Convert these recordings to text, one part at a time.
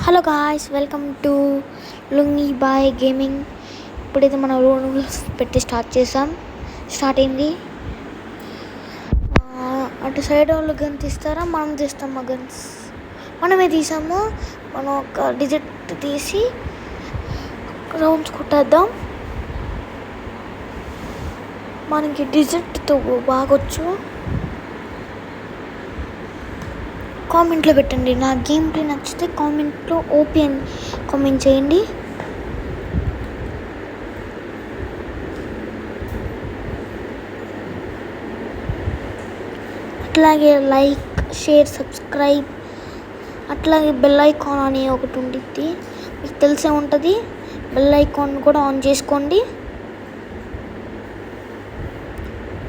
Hello guys, welcome to Lungi boy gaming. ఇప్పుడైతే మనం rules పెట్టి స్టార్ట్ అయింది. అటు సైడ్ వాళ్ళు గన్స్ ఇస్తారా, మనం తీస్తాం. ఆ గన్స్ మనమే తీసాము. మనం ఒక డిజిట్ తీసి రౌండ్స్ కొట్టేద్దాం. మనకి డిజిట్తో బాగొచ్చు. కామెంట్లో పెట్టండి. నా గేమ్ ప్లే నచ్చితే కామెంట్లో ఓపీ అని కామెంట్ చేయండి. అట్లాగే లైక్, షేర్, సబ్స్క్రైబ్, అట్లాగే బెల్ ఐకాన్ అని ఒకటి ఉంటుంది, మీకు తెలిసే ఉంటుంది. బెల్ ఐకాన్ కూడా ఆన్ చేసుకోండి.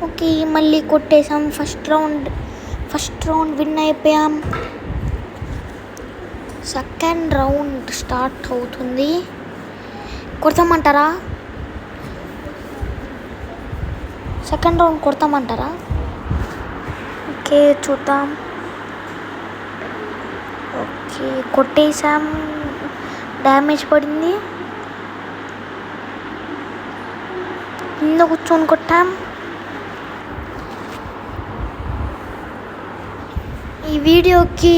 ఓకే, మళ్ళీ కొట్టేసాం. ఫస్ట్ రౌండ్ విన్ అయిపోయాం. సెకండ్ రౌండ్ స్టార్ట్ అవుతుంది. కొడతామంటారా? సెకండ్ రౌండ్ కొడతామంటారా? ఓకే, చూద్దాం. ఓకే, కొట్టేసాం. డ్యామేజ్ పడింది. కింద కూర్చొని కొట్టాం. ఈ వీడియోకి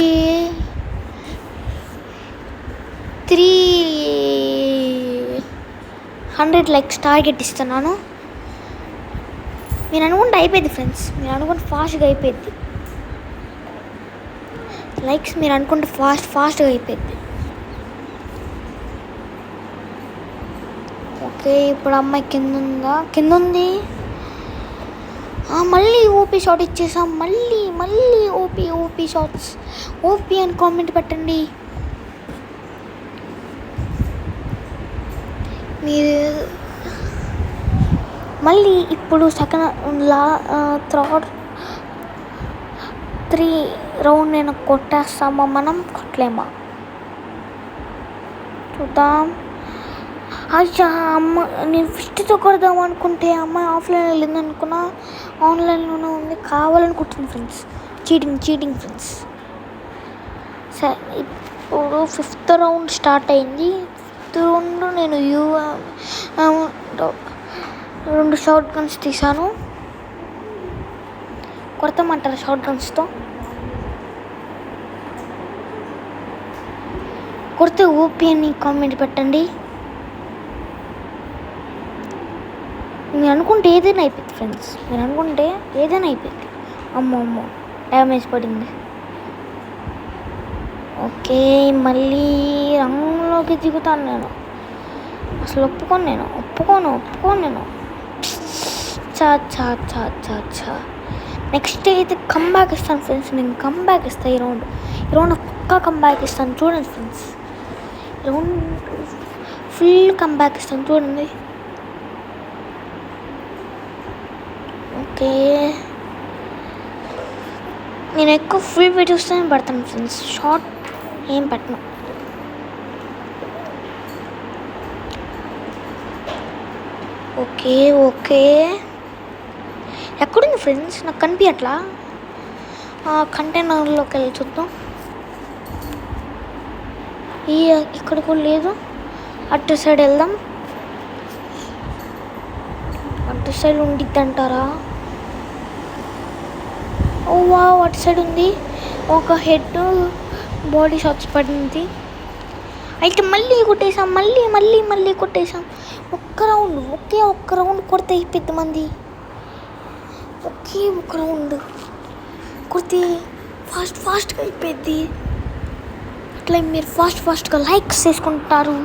300 లైక్స్ టార్గెట్ ఇస్తున్నాను. మీరు అనుకుంటే అయిపోయింది ఫ్రెండ్స్, మీరు అనుకుంటే ఫాస్ట్గా అయిపోయింది. లైక్స్ మీరు అనుకుంటే ఫాస్ట్గా అయిపోయింది. ఓకే, ఇప్పుడు అమ్మాయి కింద ఉంది. మళ్ళీ ఓపీ షాట్ ఇచ్చేసాం. మళ్ళీ ఓపీ షాట్స్. ఓపీ అని కామెంట్ పెట్టండి. మీరు మళ్ళీ ఇప్పుడు థర్డ్ 3 రౌండ్ నేను కొట్టేస్తామా, మనం కొట్టలేమా చూద్దాం. అయ్యా, నేను ఫిస్ట్తో కొడదాం అనుకుంటే అమ్మాయి ఆఫ్లైన్ వెళ్ళింది అనుకున్నా, ఆన్లైన్లోనే ఉంది. కావాలని కొట్టింది ఫ్రెండ్స్. Cheating friends. సరే, ఇప్పుడు 5th రౌండ్ స్టార్ట్ అయింది. 5th రౌండ్ నేను 2 షార్ట్ గన్స్ తీసాను. కొడతామంటారా షార్ట్ గన్స్తో? కొడితే ఓపీ అని కామెంట్ పెట్టండి. మీరు అనుకుంటే ఏదైనా అయిపోయింది ఫ్రెండ్స్. అమ్మో డ్యామేజ్ పడింది. ఓకే, మళ్ళీ రంగంలోకి దిగుతాను నేను. అసలు ఒప్పుకోను నేను. చా నెక్స్ట్ అయితే కంబ్యాక్ ఇస్తాను ఫ్రెండ్స్. నేను కంబ్యాక్ ఇస్తాను. ఈ రౌండ్ పక్కా కంబ్యాక్ ఇస్తాను. చూడండి ఫ్రెండ్స్, రౌండ్ ఫుల్ కంబ్యాక్ ఇస్తాను. చూడండి. ఓకే, నేను ఎక్కువ ఫుల్ వీడియోస్తో పెడతాను ఫ్రెండ్స్. షార్ట్ ఏం పెట్టను. ఓకే ఎక్కడుంది ఫ్రెండ్స్? నాకు కనిపించట్లా. కంటైనర్లోకి వెళ్ళి చూద్దాం. ఇక్కడ కూడా లేదు. అటు సైడ్ వెళ్దాం. అటు సైడ్ ఉండిద్ది అంటారా? ఓ వావ్, అటు సైడ్ ఉంది. ఒక హెడ్ బాడీ షాట్స్ పడింది. అయితే మళ్ళీ కొట్టేసాం. మళ్ళీ కొట్టేసాం. ఒక్క రౌండ్ కొడితే అయిపోద్ది మంది. ఒక రౌండ్ కొడితే ఫాస్ట్గా అయిపోద్ది. అట్లా మీరు ఫాస్ట్గా లైక్స్ చేసుకుంటారు.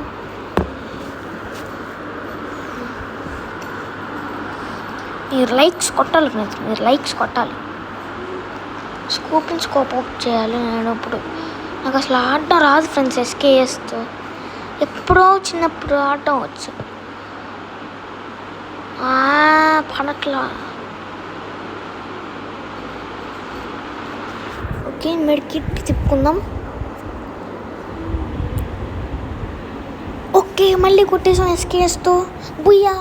మీరు లైక్స్ కొట్టాలి ఫ్రెండ్స్. స్కోప్ అవుట్ చేయాలి. నేను ఇప్పుడు నాకు అసలు ఆడడం రాదు ఫ్రెండ్స్. SKSతో ఎప్పుడో చిన్నప్పుడు ఆడటం వచ్చు. పనట్లా. ఓకే, మెడికిట్ తిప్పుకుందాం. ఓకే, మళ్ళీ కొట్టేసాం SKSతో. బుయ్యా